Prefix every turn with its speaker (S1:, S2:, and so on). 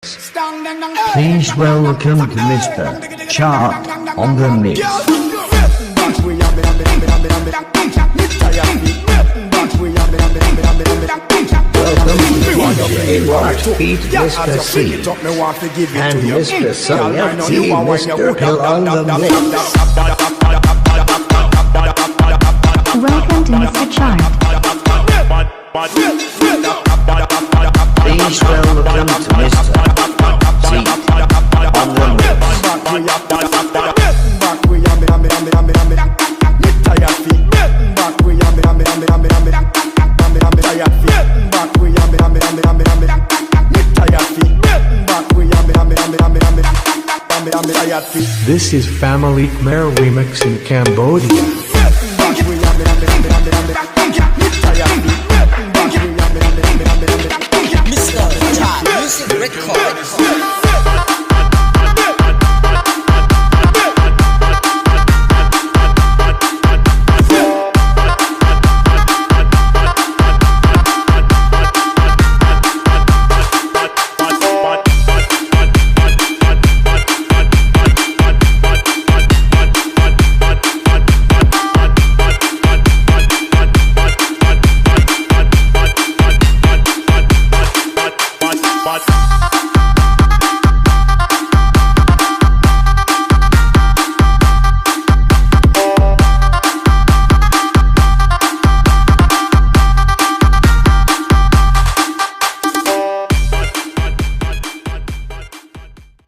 S1: Please welcome to Mr. Chart on the mix. Welcome to DJ White Beat, Mr. C, and Mr. Sayati, Mr. Hill on the mix.
S2: Welcome to Mr. Chart.
S1: Please welcome to Mr. C on the mix.
S3: This is Family Khmer remix in Cambodia.
S4: Mr. Chart Music Record.